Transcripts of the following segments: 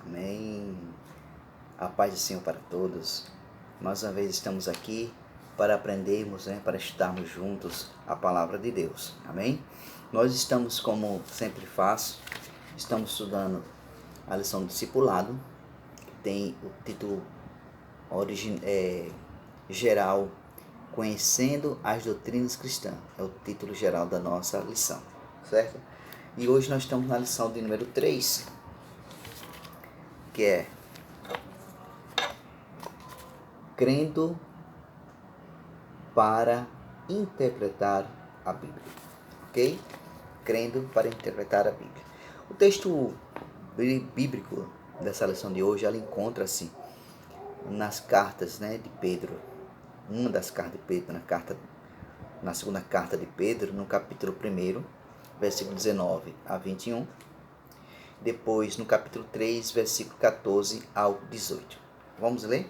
Amém. A paz do Senhor para todos. Mais uma vez estamos aqui para aprendermos, para estarmos juntos a palavra de Deus. Amém? Nós estamos, como sempre faço, estamos estudando a lição do discipulado, que tem o título geral, Conhecendo as Doutrinas Cristãs. É o título geral da nossa lição, certo? E hoje nós estamos na lição de número 3, que é crendo para interpretar a Bíblia, ok? Crendo para interpretar a Bíblia. O texto bíblico dessa lição de hoje, ela encontra-se nas cartas, de Pedro. Uma das cartas de Pedro, na segunda carta de Pedro, no capítulo 1, versículo 19 a 21. Depois, no capítulo 3, versículo 14 ao 18. Vamos ler?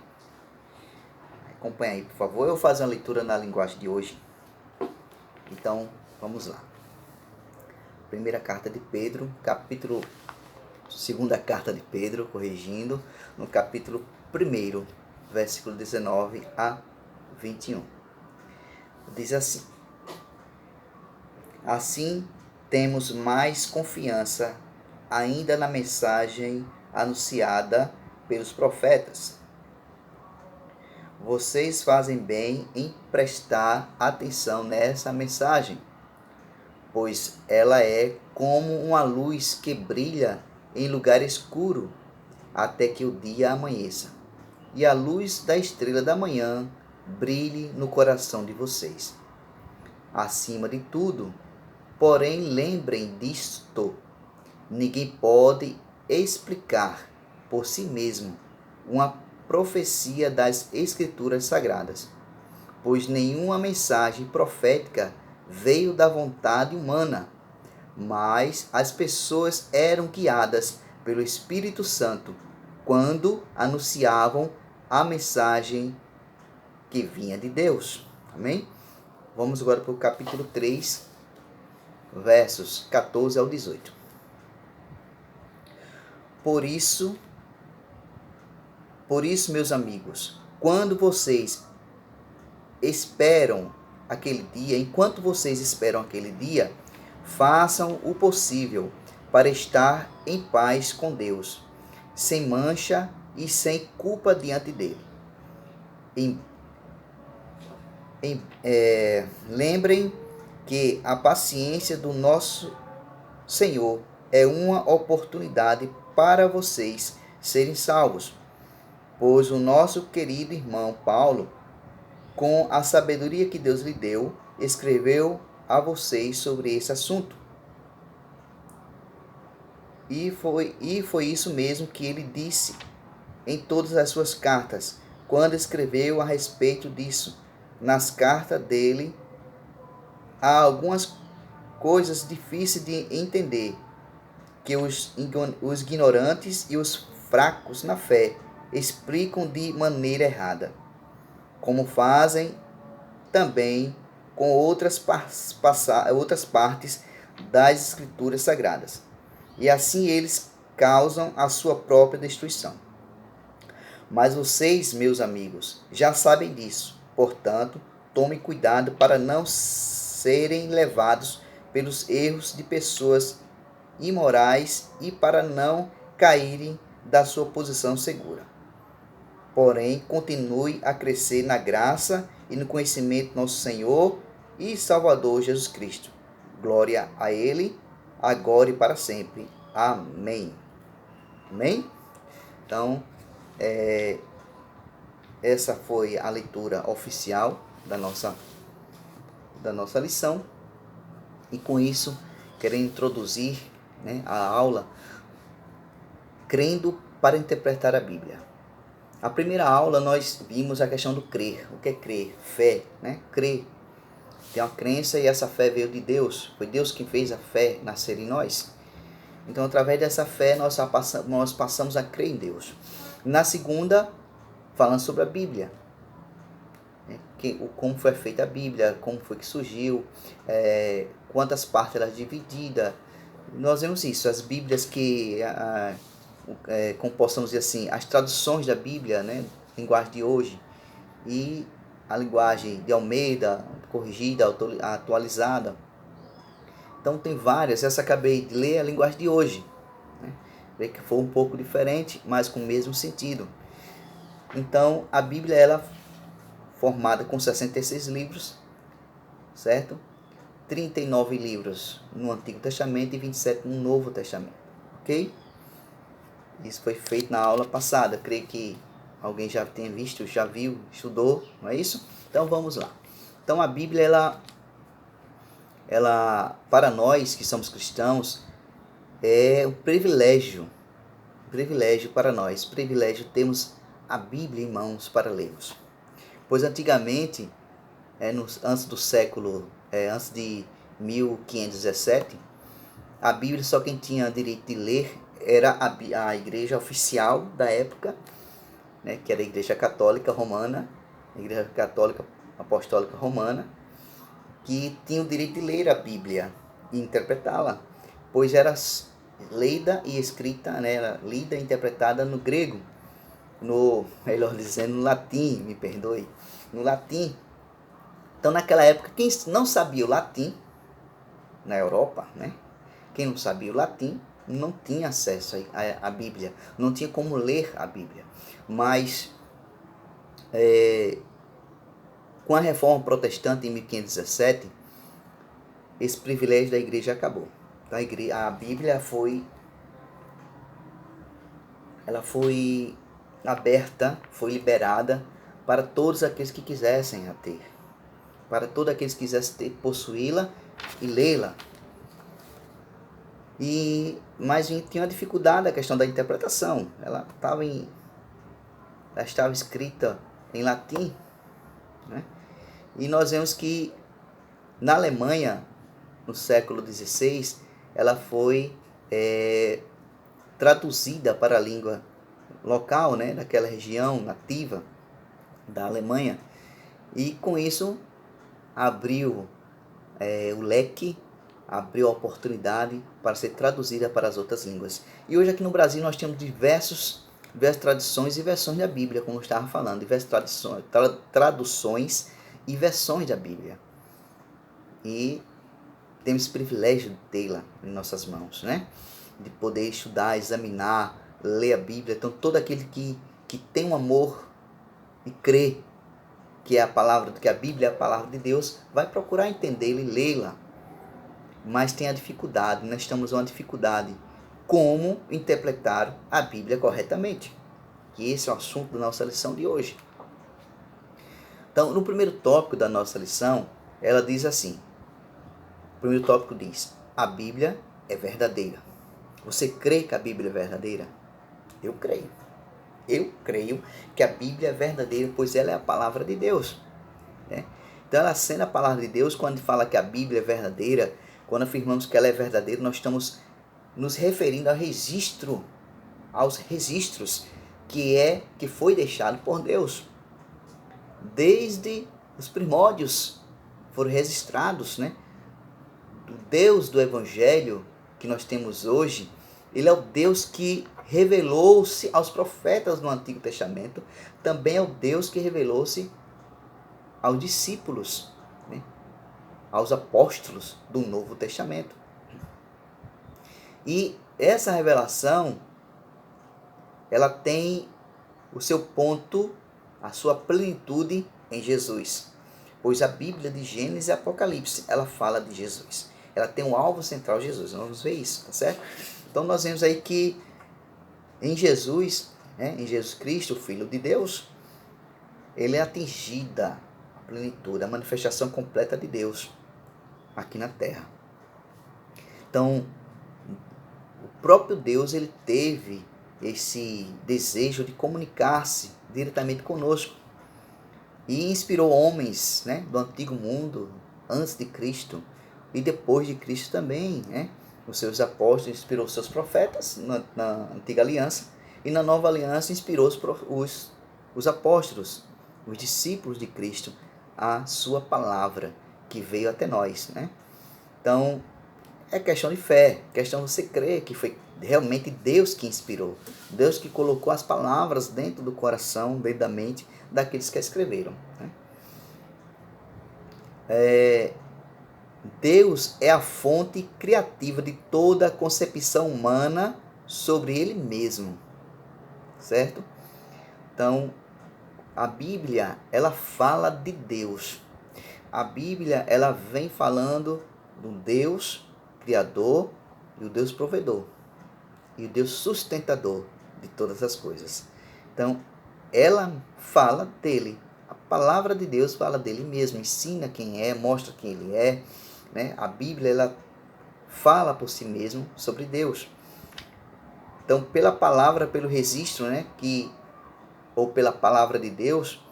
Acompanha aí, por favor. Eu vou fazer uma leitura na linguagem de hoje. Então, vamos lá. Primeira carta de Pedro, segunda carta de Pedro, corrigindo, no capítulo 1, versículo 19 a 21. Diz assim: Assim, temos mais confiança ainda na mensagem anunciada pelos profetas. Vocês fazem bem em prestar atenção nessa mensagem, pois ela é como uma luz que brilha em lugar escuro até que o dia amanheça, e a luz da estrela da manhã brilhe no coração de vocês. Acima de tudo, porém, lembrem disto: ninguém pode explicar por si mesmo uma profecia das Escrituras Sagradas, pois nenhuma mensagem profética veio da vontade humana, mas as pessoas eram guiadas pelo Espírito Santo quando anunciavam a mensagem que vinha de Deus. Amém? Vamos agora para o capítulo 3, versos 14 ao 18. Por isso, meus amigos, enquanto vocês esperam aquele dia, façam o possível para estar em paz com Deus, sem mancha e sem culpa diante dele. Lembrem que a paciência do nosso Senhor é uma oportunidade para vocês serem salvos, pois o nosso querido irmão Paulo, com a sabedoria que Deus lhe deu, escreveu a vocês sobre esse assunto. E foi isso mesmo que ele disse em todas as suas cartas, quando escreveu a respeito disso. Nas cartas dele, há algumas coisas difíceis de entender, que os ignorantes e os fracos na fé explicam de maneira errada, como fazem também com outras partes das Escrituras Sagradas. E assim eles causam a sua própria destruição. Mas vocês, meus amigos, já sabem disso. Portanto, tomem cuidado para não serem levados pelos erros de pessoas imorais e para não caírem da sua posição segura. Porém, continue a crescer na graça e no conhecimento do nosso Senhor e Salvador Jesus Cristo. Glória a Ele, agora e para sempre. Amém. Amém? Então, essa foi a leitura oficial da nossa lição. E com isso, querendo introduzir a aula, crendo para interpretar a Bíblia. A primeira aula nós vimos a questão do crer. O que é crer? Fé, Crer. Tem uma crença e essa fé veio de Deus. Foi Deus quem fez a fé nascer em nós. Então, através dessa fé, nós passamos a crer em Deus. Na segunda, falando sobre a Bíblia. Como foi feita a Bíblia, como foi que surgiu, quantas partes ela é dividida. Nós vemos isso, as Bíblias que como possamos dizer assim, as traduções da Bíblia, né, linguagem de hoje, e a linguagem de Almeida, corrigida, atualizada. Então tem várias, essa acabei de ler a linguagem de hoje, né? Vê que foi um pouco diferente, mas com o mesmo sentido. Então a Bíblia ela é formada com 66 livros, certo? 39 livros no Antigo Testamento e 27 no Novo Testamento, ok? Isso foi feito na aula passada, creio que alguém já tenha visto, já viu, estudou, não é isso? Então vamos lá. Então a Bíblia, ela para nós que somos cristãos, é um privilégio para nós, privilégio termos a Bíblia em mãos para lermos. Pois antigamente, antes do século, antes de 1517, a Bíblia só quem tinha direito de ler era a igreja oficial da época, né, que era a Igreja Católica Romana, a Igreja Católica Apostólica Romana, que tinha o direito de ler a Bíblia e interpretá-la, pois era lida e escrita, né, era lida e interpretada no grego, melhor dizendo, no latim, me perdoe, no latim. Então naquela época, quem não sabia o latim, na Europa, né, quem não sabia o latim, não tinha acesso à Bíblia, não tinha como ler a Bíblia. Mas com a reforma protestante em 1517, esse privilégio da igreja acabou. A Bíblia foi aberta, foi liberada para todos aqueles que quisessem a ter, para todos aqueles que quisessem possuí-la e lê-la. Mas tinha uma dificuldade a questão da interpretação. Ela estava escrita em latim, né? E nós vemos que na Alemanha, no século XVI, ela foi traduzida para a língua local, né, daquela região nativa da Alemanha, e com isso abriu o leque, abriu a oportunidade para ser traduzida para as outras línguas. E hoje aqui no Brasil nós temos diversas tradições e versões da Bíblia, como eu estava falando, diversas traduções e versões da Bíblia. E temos esse privilégio de tê-la em nossas mãos, né? De poder estudar, examinar, ler a Bíblia. Então todo aquele que tem um amor e crê que é a palavra, que a Bíblia é a palavra de Deus, vai procurar entendê-la e lê-la. Mas tem a dificuldade, nós estamos uma dificuldade como interpretar a Bíblia corretamente. Que esse é o assunto da nossa lição de hoje. Então, no primeiro tópico da nossa lição, ela diz assim. O primeiro tópico diz: a Bíblia é verdadeira. Você crê que a Bíblia é verdadeira? Eu creio. Eu creio que a Bíblia é verdadeira, pois ela é a palavra de Deus, né? Então, ela sendo a palavra de Deus, quando fala que a Bíblia é verdadeira, quando afirmamos que ela é verdadeira, nós estamos nos referindo aos registros que foi deixado por Deus. Desde os primórdios foram registrados, né? O Deus do Evangelho que nós temos hoje, ele é o Deus que revelou-se aos profetas no Antigo Testamento, também é o Deus que revelou-se aos discípulos, né? Aos apóstolos do Novo Testamento. E essa revelação, ela tem o seu ponto, a sua plenitude em Jesus. Pois a Bíblia de Gênesis e Apocalipse, ela fala de Jesus. Ela tem um alvo central, Jesus. Vamos ver isso, tá certo? Então nós vemos aí que em Jesus, né, em Jesus Cristo, o Filho de Deus, ele é atingida a plenitude, a manifestação completa de Deus aqui na Terra. Então, o próprio Deus, ele teve esse desejo de comunicar-se diretamente conosco. E inspirou homens, né, do antigo mundo, antes de Cristo, e depois de Cristo também, né? Os seus apóstolos, inspirou os seus profetas na antiga aliança, e na nova aliança inspirou os apóstolos, os discípulos de Cristo, a sua palavra que veio até nós, né? Então, É questão de fé, questão de você crer que foi realmente Deus que inspirou, Deus que colocou as palavras dentro do coração, dentro da mente daqueles que a escreveram, né? Deus é a fonte criativa de toda a concepção humana sobre Ele mesmo, certo? Então, a Bíblia, ela fala de Deus. A Bíblia, ela vem falando do Deus Criador e o Deus Provedor e o Deus sustentador de todas as coisas. Então, ela fala dele. A palavra de Deus fala dele mesmo, ensina quem é, mostra quem ele é, né? A Bíblia, ela fala por si mesmo sobre Deus. Então, pela palavra, pelo registro, né, ou pela palavra de Deus,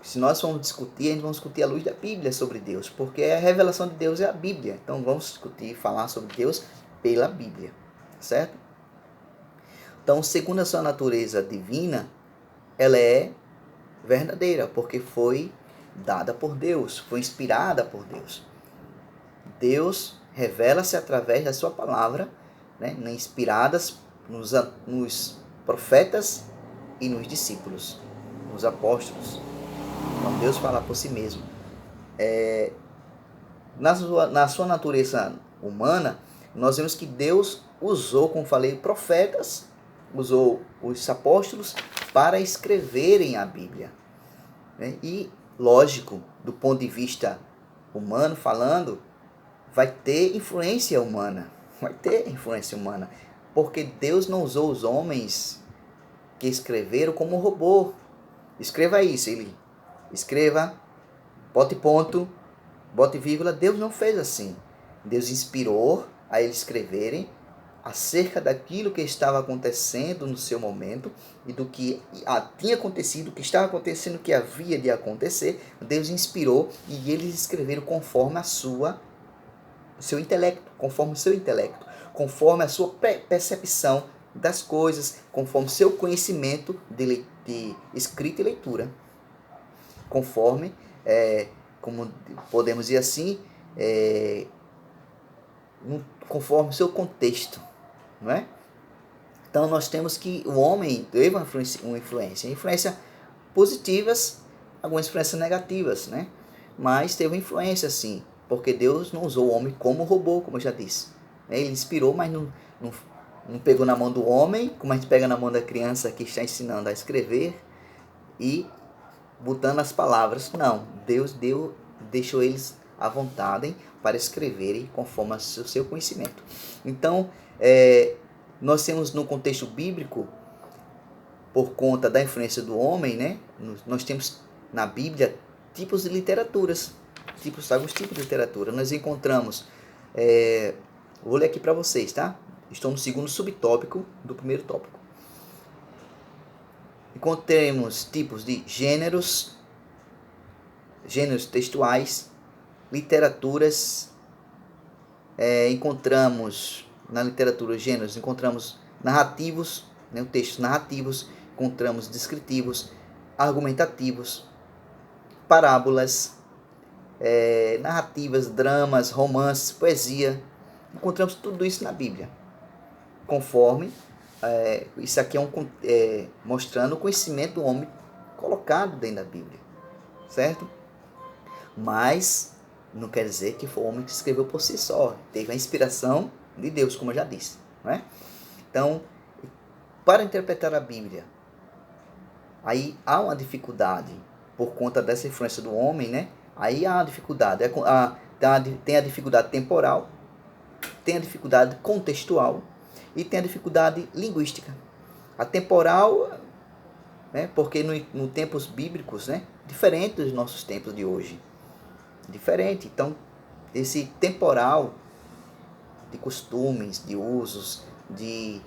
se nós formos discutir, a gente vai discutir à luz da Bíblia sobre Deus, porque a revelação de Deus é a Bíblia. Então, vamos discutir e falar sobre Deus pela Bíblia, certo? Então, segundo a sua natureza divina, ela é verdadeira, porque foi dada por Deus, foi inspirada por Deus. Deus revela-se através da sua palavra, né, inspiradas nos profetas e nos discípulos, nos apóstolos. Então Deus fala por si mesmo. Na sua natureza humana, nós vemos que Deus usou, como falei, profetas, usou os apóstolos para escreverem a Bíblia, né? E, lógico, do ponto de vista humano falando, vai ter influência humana. Vai ter influência humana. Porque Deus não usou os homens que escreveram como robô. Escreva isso, ele escreva, bote ponto, bote vírgula. Deus não fez assim. Deus inspirou a eles escreverem acerca daquilo que estava acontecendo no seu momento e do que tinha acontecido, o que estava acontecendo, o que havia de acontecer. Deus inspirou e eles escreveram conforme seu intelecto, conforme o seu intelecto, conforme a sua percepção das coisas, conforme o seu conhecimento de escrita e leitura, conforme, como podemos dizer assim, conforme o seu contexto, não é? Então nós temos que o homem teve uma influência positivas, algumas influências negativas, né? Mas teve uma influência sim, porque Deus não usou o homem como robô, como eu já disse. Ele inspirou, mas não pegou na mão do homem, como a gente pega na mão da criança que está ensinando a escrever e botando as palavras. Não, Deus deixou eles à vontade para escreverem conforme o seu conhecimento. Então, nós temos no contexto bíblico, por conta da influência do homem, né? Nós temos na Bíblia tipos de literaturas, alguns tipos de literatura. Nós encontramos, vou ler aqui para vocês, tá? Estou no segundo subtópico do primeiro tópico. Encontramos tipos de gêneros textuais, literaturas. Encontramos na literatura gêneros, encontramos narrativos, né, textos narrativos, encontramos descritivos, argumentativos, parábolas, narrativas, dramas, romances, poesia. Encontramos tudo isso na Bíblia, conforme isso aqui mostrando o conhecimento do homem colocado dentro da Bíblia, certo? Mas não quer dizer que foi o homem que escreveu por si só. Teve a inspiração de Deus, como eu já disse, não é? Então, para interpretar a Bíblia, aí há uma dificuldade por conta dessa influência do homem, né? Aí há uma dificuldade. Tem a dificuldade temporal, tem a dificuldade contextual e tem a dificuldade linguística. A temporal, né? Porque no tempos bíblicos, né? Diferente dos nossos tempos de hoje. Diferente. Então, esse temporal de costumes, de usos, de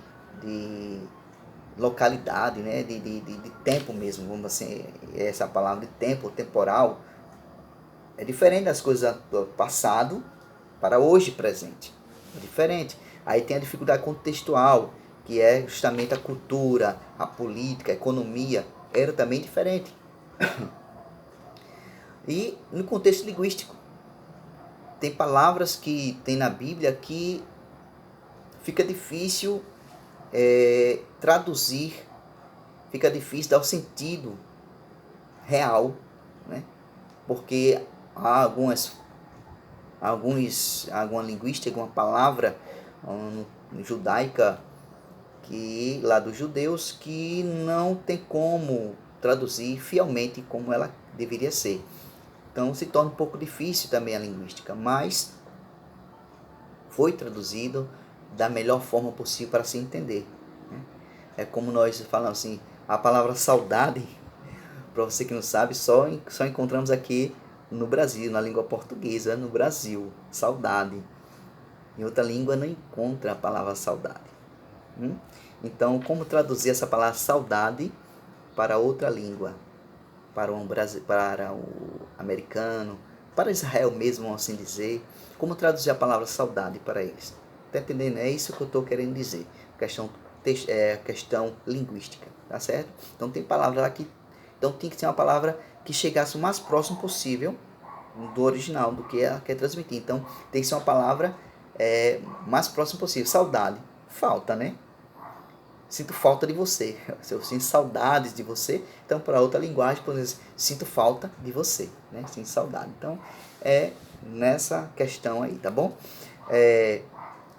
localidade, né? de tempo mesmo, vamos assim, essa palavra de tempo, temporal, é diferente das coisas do passado para hoje presente. É diferente. Aí tem a dificuldade contextual, que é justamente a cultura, a política, a economia, era também diferente. E no contexto linguístico, tem palavras que tem na Bíblia que fica difícil traduzir, fica difícil dar o sentido real, né? Porque há alguma linguística, alguma palavra judaica que lá dos judeus que não tem como traduzir fielmente como ela deveria ser. Então se torna um pouco difícil também a linguística, mas foi traduzido da melhor forma possível para se entender, né? É como nós falamos assim, a palavra saudade, para você que não sabe, só encontramos aqui no Brasil, na língua portuguesa, no Brasil, saudade. Em outra língua não encontra a palavra saudade. Então, como traduzir essa palavra saudade para outra língua? Para o americano, para Israel mesmo, assim dizer. Como traduzir a palavra saudade para eles? Está entendendo? É isso que eu estou querendo dizer. Questão linguística, tá certo? Então tem palavras aqui. Então tem que ser uma palavra que chegasse o mais próximo possível do original, do que ela quer transmitir. Então tem que ser uma palavra mais próximo possível. Saudade. Falta, né? Sinto falta de você. Eu sinto saudades de você. Então, para outra linguagem, por exemplo, sinto falta de você, né? Sinto saudade. Então, é nessa questão aí, tá bom?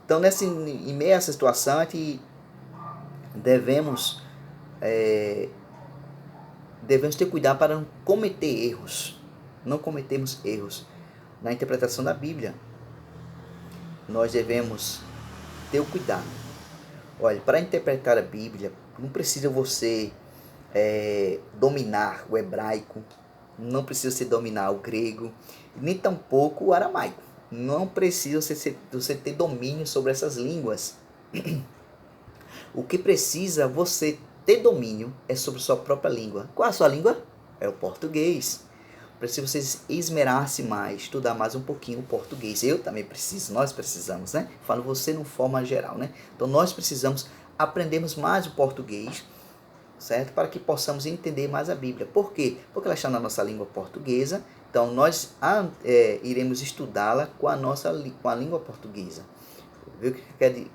Então, em meio a essa situação, a gente devemos ter cuidado para não cometer erros. Não cometermos erros na interpretação da Bíblia. Nós devemos ter o cuidado. Olha, para interpretar a Bíblia, não precisa você dominar o hebraico, não precisa você dominar o grego, nem tampouco o aramaico. Não precisa você ter domínio sobre essas línguas. O que precisa você ter domínio é sobre sua própria língua. Qual é a sua língua? É o português. Precisa você esmerar-se mais, estudar mais um pouquinho o português. Eu também preciso, nós precisamos, né? Falo você de forma geral, né? Então nós precisamos aprendermos mais o português, certo? Para que possamos entender mais a Bíblia. Por quê? Porque ela está na nossa língua portuguesa, então nós iremos estudá-la com a língua portuguesa. Ver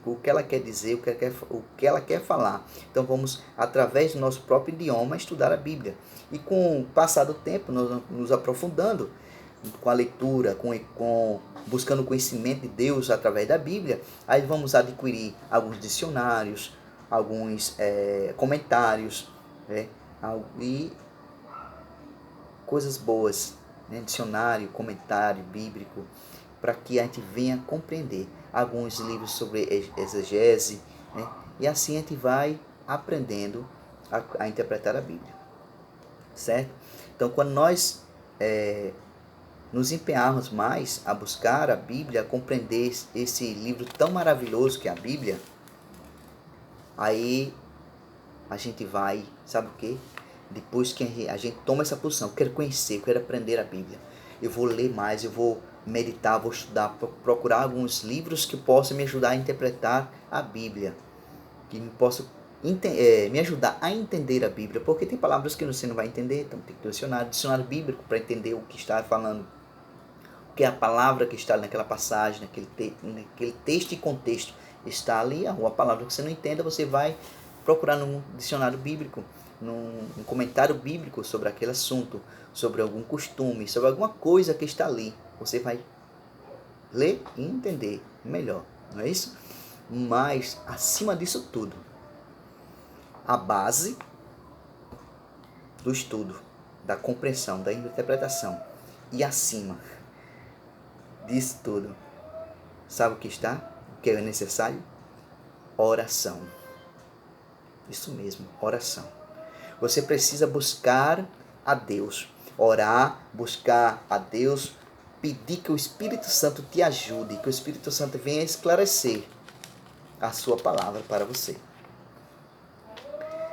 o que ela quer dizer, o que ela quer falar. Então vamos, através do nosso próprio idioma, estudar a Bíblia. E com o passar do tempo, nós nos aprofundando com a leitura, buscando o conhecimento de Deus através da Bíblia, aí vamos adquirir alguns dicionários, alguns comentários, e coisas boas, né? Dicionário, comentário bíblico, para que a gente venha compreender alguns livros sobre exegese, né? E assim a gente vai aprendendo a interpretar a Bíblia, certo? Então, quando nós nos empenharmos mais a buscar a Bíblia, a compreender esse livro tão maravilhoso que é a Bíblia, aí a gente vai, sabe o quê? Depois que a gente toma essa posição, eu quero conhecer, eu quero aprender a Bíblia, eu vou ler mais, eu vou meditar, vou estudar, procurar alguns livros que possam me ajudar a interpretar a Bíblia, que me possam me ajudar a entender a Bíblia, porque tem palavras que você não vai entender, então tem que ter dicionário bíblico para entender o que está falando, o que é a palavra que está naquela passagem, naquele texto e contexto está ali, a palavra que você não entenda, você vai procurar num dicionário bíblico, num comentário bíblico sobre aquele assunto, sobre algum costume, sobre alguma coisa que está ali. Você vai ler e entender melhor, não é isso? Mas, acima disso tudo, a base do estudo, da compreensão, da interpretação, e acima disso tudo, sabe o que está? O que é necessário? Oração. Isso mesmo, oração. Você precisa buscar a Deus, orar, buscar a Deus, pedir que o Espírito Santo te ajude, que o Espírito Santo venha esclarecer a sua palavra para você.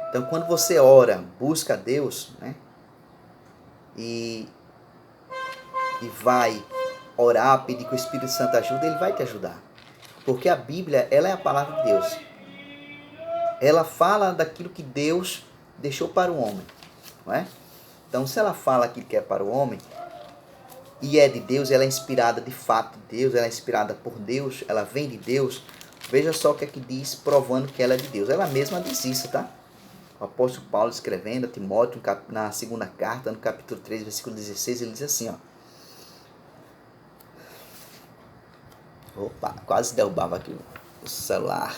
Então, quando você ora, busca a Deus, né, e vai orar, pedir que o Espírito Santo ajude, ele vai te ajudar. Porque a Bíblia, ela é a palavra de Deus. Ela fala daquilo que Deus deixou para o homem, não é? Então, se ela fala aquilo que é para o homem, e é de Deus, ela é inspirada de fato de Deus, ela é inspirada por Deus, ela vem de Deus, veja só o que é que diz, provando que ela é de Deus. Ela mesma diz isso, tá? O apóstolo Paulo escrevendo a Timóteo, na segunda carta, no capítulo 3, versículo 16, ele diz assim, ó. Opa, quase derrubava aqui o celular.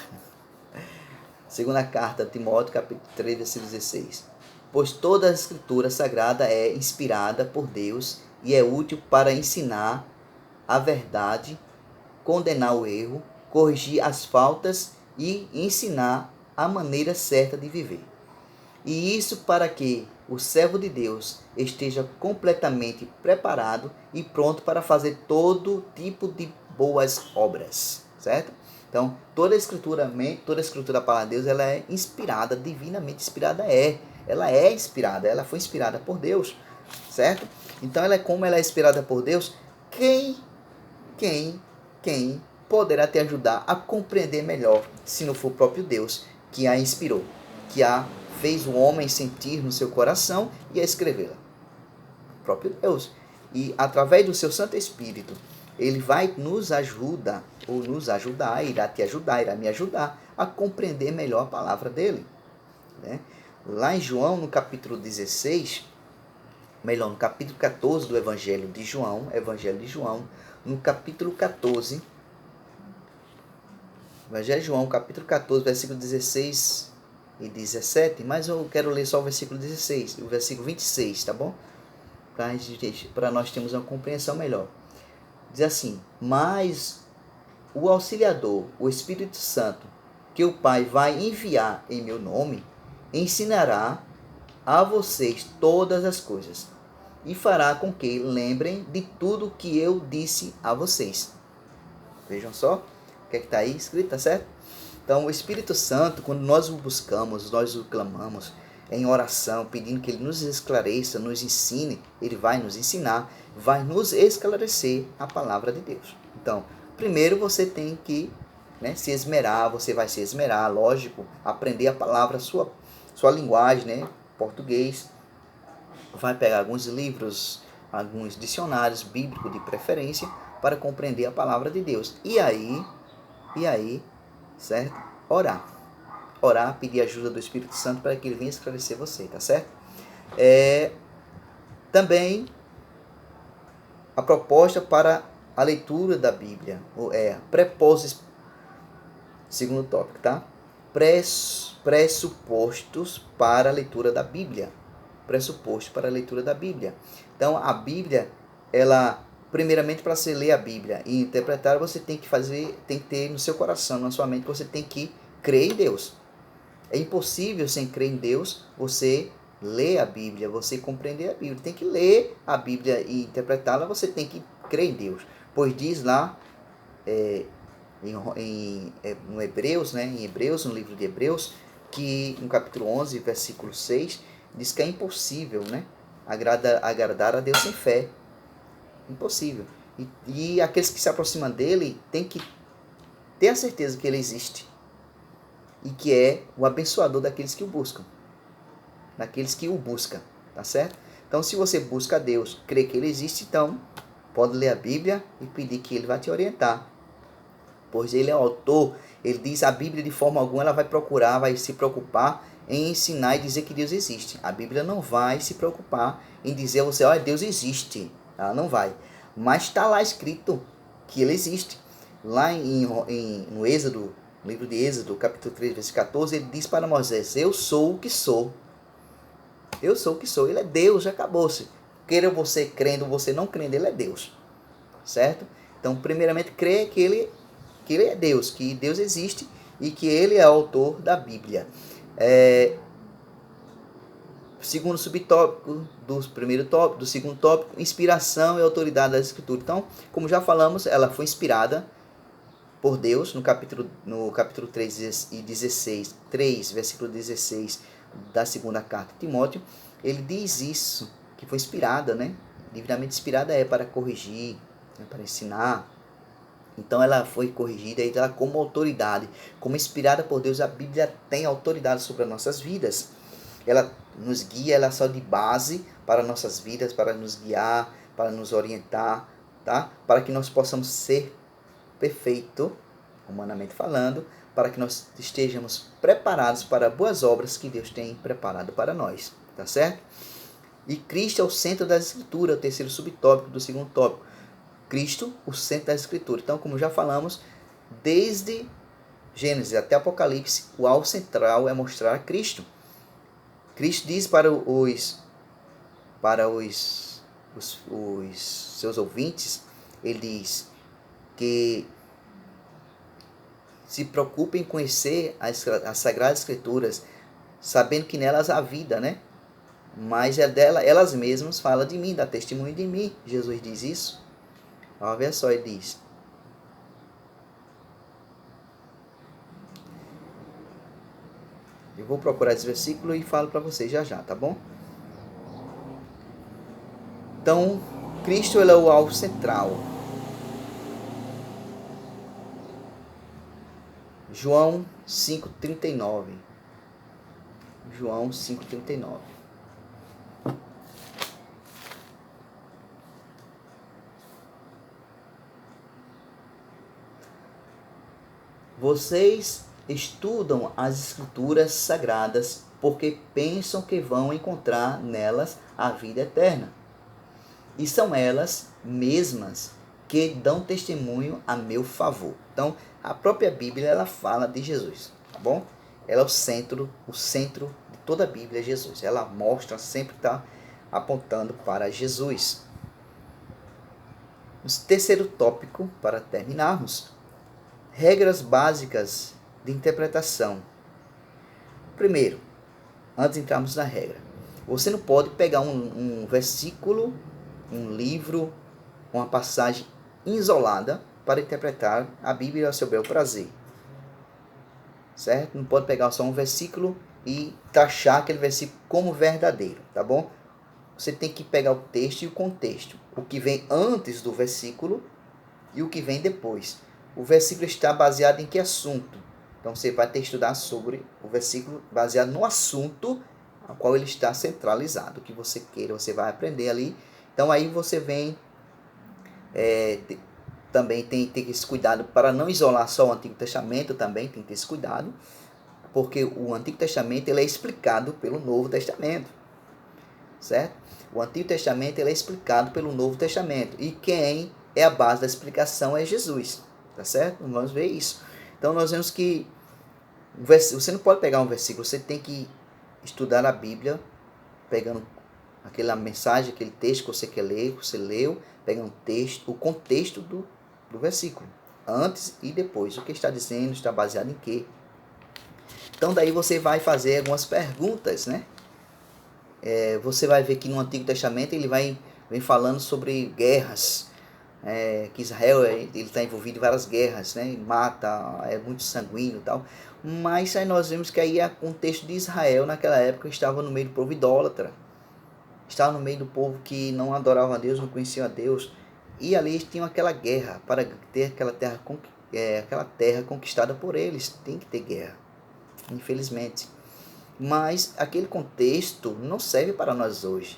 Segunda carta a Timóteo, capítulo 3, versículo 16. Pois toda a escritura sagrada é inspirada por Deus e é útil para ensinar a verdade, condenar o erro, corrigir as faltas e ensinar a maneira certa de viver. E isso para que o servo de Deus esteja completamente preparado e pronto para fazer todo tipo de boas obras, certo? Então, toda a escritura da palavra de Deus, ela é inspirada, divinamente inspirada ela é inspirada, ela foi inspirada por Deus, certo? Então, como ela é inspirada por Deus, quem poderá te ajudar a compreender melhor, se não for o próprio Deus que a inspirou, que a fez o homem sentir no seu coração e a escrevê-la? O próprio Deus. E através do seu Santo Espírito, ele vai nos ajudar, irá te ajudar, irá me ajudar a compreender melhor a palavra dele. Né? Lá em João, no capítulo 16, no capítulo 14 do Evangelho de João, no capítulo 14, Evangelho de João, capítulo 14, versículo 16 e 17, mas eu quero ler só o versículo 16 e o versículo 26, tá bom? Para nós termos uma compreensão melhor. Diz assim: mas o Auxiliador, o Espírito Santo, que o Pai vai enviar em meu nome, ensinará a vocês todas as coisas e fará com que lembrem de tudo que eu disse a vocês. Vejam só o que está aí escrito, tá certo? Então, o Espírito Santo, quando nós o buscamos, nós o clamamos em oração, pedindo que ele nos esclareça, nos ensine, ele vai nos ensinar, vai nos esclarecer a palavra de Deus. Então, primeiro você tem que se esmerar, você vai se esmerar, lógico, aprender a palavra, sua linguagem, português, vai pegar alguns livros, alguns dicionários bíblicos de preferência, para compreender a palavra de Deus. E aí, certo? Orar, pedir ajuda do Espírito Santo para que ele venha esclarecer você, tá certo? Também a proposta para a leitura da Bíblia, prepósitos, segundo tópico, tá? Pressupostos para a leitura da Bíblia. Pressuposto para a leitura da Bíblia. Então, a Bíblia, primeiramente, para você ler a Bíblia e interpretar, você tem que ter no seu coração, na sua mente, você tem que crer em Deus. É impossível, sem crer em Deus, você ler a Bíblia, você compreender a Bíblia. Tem que ler a Bíblia e interpretá-la, você tem que crer em Deus. Pois diz lá, no Hebreus, no livro de Hebreus, que no capítulo 11, versículo 6, diz que é impossível agradar a Deus sem fé. Impossível. E aqueles que se aproximam dele têm que ter a certeza que ele existe e que é o abençoador daqueles que o buscam. Daqueles que o buscam, tá certo? Então, se você busca a Deus, crê que ele existe, então pode ler a Bíblia e pedir que ele vá te orientar. Pois ele é o autor, ele diz a Bíblia de forma alguma, ela vai se preocupar em ensinar e dizer que Deus existe. A Bíblia não vai se preocupar em dizer a você, olha, Deus existe. Ela não vai. Mas está lá escrito que ele existe. Lá no Êxodo, no livro de Êxodo, capítulo 3, versículo 14, ele diz para Moisés, eu sou o que sou. Eu sou o que sou. Ele é Deus, já acabou-se. Queira você crendo ou você não crendo, ele é Deus. Certo? Então, primeiramente, crê que ele é Deus, que Deus existe e que ele é autor da Bíblia. Segundo subtópico do segundo tópico, inspiração e autoridade da Escritura. Então, como já falamos, ela foi inspirada por Deus no capítulo 3 e 16, 3, versículo 16 da segunda carta de Timóteo. Ele diz isso, que foi inspirada, divinamente inspirada para corrigir, para ensinar. Então ela foi corrigida e ela como autoridade, como inspirada por Deus, a Bíblia tem autoridade sobre as nossas vidas. Ela nos guia, ela é só de base para nossas vidas, para nos guiar, para nos orientar, tá? Para que nós possamos ser perfeito, humanamente falando, para que nós estejamos preparados para boas obras que Deus tem preparado para nós, tá certo? E Cristo é o centro da Escritura, o terceiro subtópico do segundo tópico. Cristo, o centro da Escritura. Então, como já falamos, desde Gênesis até Apocalipse, o alvo central é mostrar Cristo. Cristo diz para os seus ouvintes, ele diz que se preocupem em conhecer as Sagradas Escrituras, sabendo que nelas há vida, né? Mas é dela, elas mesmas falam de mim, dá testemunho de mim. Jesus diz isso. Olha só, ele diz. Eu vou procurar esse versículo e falo para vocês já já, tá bom? Então, Cristo ele é o alvo central. João 5,39. João 5,39. Vocês estudam as Escrituras Sagradas porque pensam que vão encontrar nelas a vida eterna. E são elas mesmas que dão testemunho a meu favor. Então, a própria Bíblia ela fala de Jesus, tá bom? Ela é o centro de toda a Bíblia é Jesus. Ela mostra, sempre está apontando para Jesus. O terceiro tópico, para terminarmos, regras básicas de interpretação. Primeiro, antes de entrarmos na regra, você não pode pegar um versículo, um livro, uma passagem isolada para interpretar a Bíblia ao seu bel prazer. Certo? Não pode pegar só um versículo e taxar aquele versículo como verdadeiro, tá bom? Você tem que pegar o texto e o contexto, o que vem antes do versículo e o que vem depois. O versículo está baseado em que assunto? Então você vai ter que estudar sobre o versículo baseado no assunto ao qual ele está centralizado. O que você queira, você vai aprender ali. Então aí você vem, também tem que ter esse cuidado para não isolar só o Antigo Testamento, também tem que ter esse cuidado, porque o Antigo Testamento ele é explicado pelo Novo Testamento, certo? O Antigo Testamento ele é explicado pelo Novo Testamento, e quem é a base da explicação é Jesus, tá certo? Vamos ver isso. Então nós vemos que você não pode pegar um versículo, você tem que estudar a Bíblia, pegando aquela mensagem, aquele texto que você quer ler, que você leu, pegando o contexto do versículo, antes e depois, o que está dizendo, está baseado em quê. Então daí você vai fazer algumas perguntas, né? Você vai ver que no Antigo Testamento ele vem falando sobre guerras, que Israel ele está envolvido em várias guerras, né? Mata, é muito sanguíneo e tal. Mas aí nós vemos que aí o contexto de Israel naquela época estava no meio do povo idólatra, estava no meio do povo que não adorava a Deus, não conhecia a Deus, e ali eles tinham aquela guerra para ter aquela terra conquistada por eles. Tem que ter guerra, infelizmente. Mas aquele contexto não serve para nós hoje.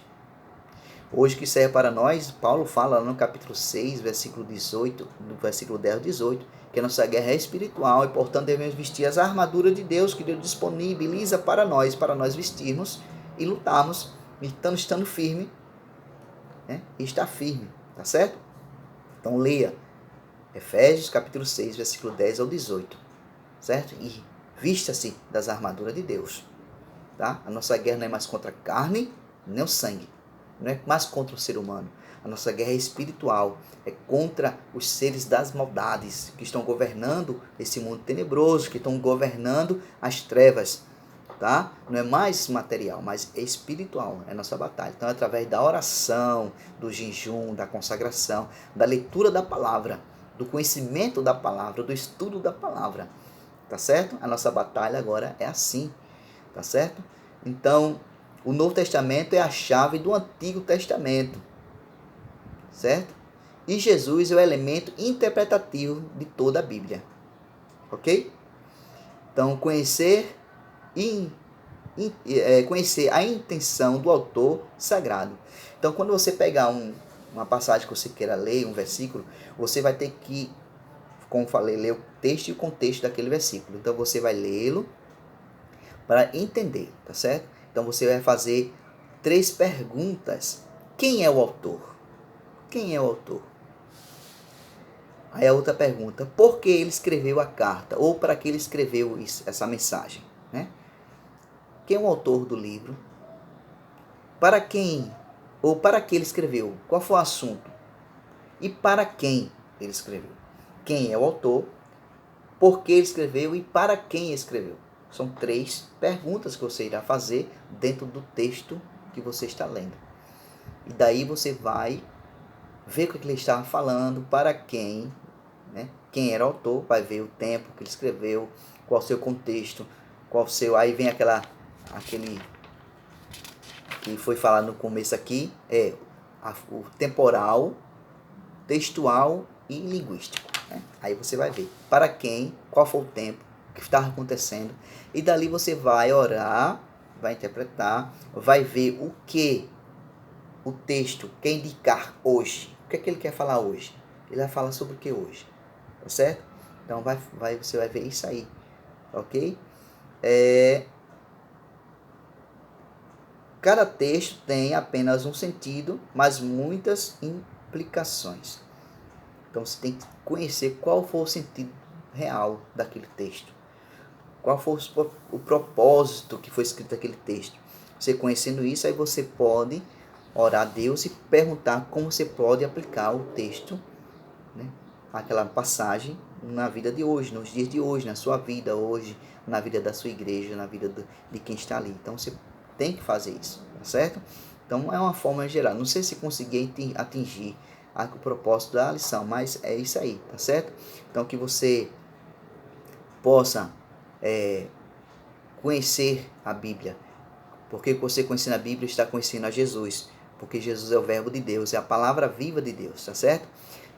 Hoje o que serve para nós, Paulo fala lá no capítulo 6, versículo 18, no versículo 10 ao 18, que a nossa guerra é espiritual e, portanto, devemos vestir as armaduras de Deus que Deus disponibiliza para nós vestirmos e lutarmos, estando firme, né? E estar firme, tá certo? Então leia Efésios capítulo 6, versículo 10 ao 18, certo? E vista-se das armaduras de Deus, tá? A nossa guerra não é mais contra a carne, nem o sangue, não é mais contra o ser humano. A nossa guerra é espiritual, é contra os seres das maldades que estão governando esse mundo tenebroso, que estão governando as trevas, tá? Não é mais material, mas é espiritual, é a nossa batalha. Então é através da oração, do jejum, da consagração, da leitura da palavra, do conhecimento da palavra, do estudo da palavra, tá certo? A nossa batalha agora é assim, tá certo? Então, o Novo Testamento é a chave do Antigo Testamento, certo? E Jesus é o elemento interpretativo de toda a Bíblia, ok? Então, conhecer a intenção do autor sagrado. Então, quando você pegar uma passagem que você queira ler, um versículo, você vai ter que, como falei, ler o texto e o contexto daquele versículo. Então você vai lê-lo para entender, tá certo? Então você vai fazer 3 perguntas. Quem é o autor? Quem é o autor? Aí a outra pergunta, por que ele escreveu a carta? Ou para que ele escreveu essa mensagem? Né? Quem é o autor do livro? Para quem ou para que ele escreveu? Qual foi o assunto? E para quem ele escreveu? Quem é o autor? Por que ele escreveu e para quem ele escreveu? São 3 perguntas que você irá fazer dentro do texto que você está lendo. E daí você vai ver o que ele estava falando, para quem, né? Quem era o autor, vai ver o tempo que ele escreveu, qual o seu contexto, qual o seu... Aí vem aquele que foi falado no começo aqui, o temporal, textual e linguístico. Né? Aí você vai ver para quem, qual foi o tempo, o que estava acontecendo, e dali você vai orar, vai interpretar, vai ver o que o texto quer indicar hoje. O que é que ele quer falar hoje? Ele vai falar sobre o que hoje? Tá certo? Então você vai ver isso aí. Ok? Cada texto tem apenas um sentido, mas muitas implicações. Então você tem que conhecer qual foi o sentido real daquele texto. Qual foi o propósito que foi escrito naquele texto. Você conhecendo isso, aí você pode orar a Deus e perguntar como você pode aplicar o texto, né, aquela passagem na vida de hoje, nos dias de hoje, na sua vida hoje, na vida da sua igreja, na vida de quem está ali. Então você tem que fazer isso, tá certo? Então é uma forma geral. Não sei se consegui atingir o propósito da lição, mas é isso aí, tá certo? Então que você possa conhecer a Bíblia, porque você conhecendo a Bíblia está conhecendo a Jesus, porque Jesus é o verbo de Deus, é a palavra viva de Deus, tá certo?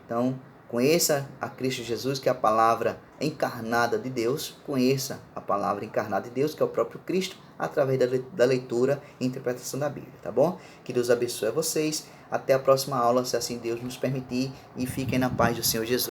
Então, conheça a Cristo Jesus, que é a palavra encarnada de Deus, conheça a palavra encarnada de Deus, que é o próprio Cristo, através da leitura e interpretação da Bíblia, tá bom? Que Deus abençoe a vocês, até a próxima aula, se assim Deus nos permitir, e fiquem na paz do Senhor Jesus.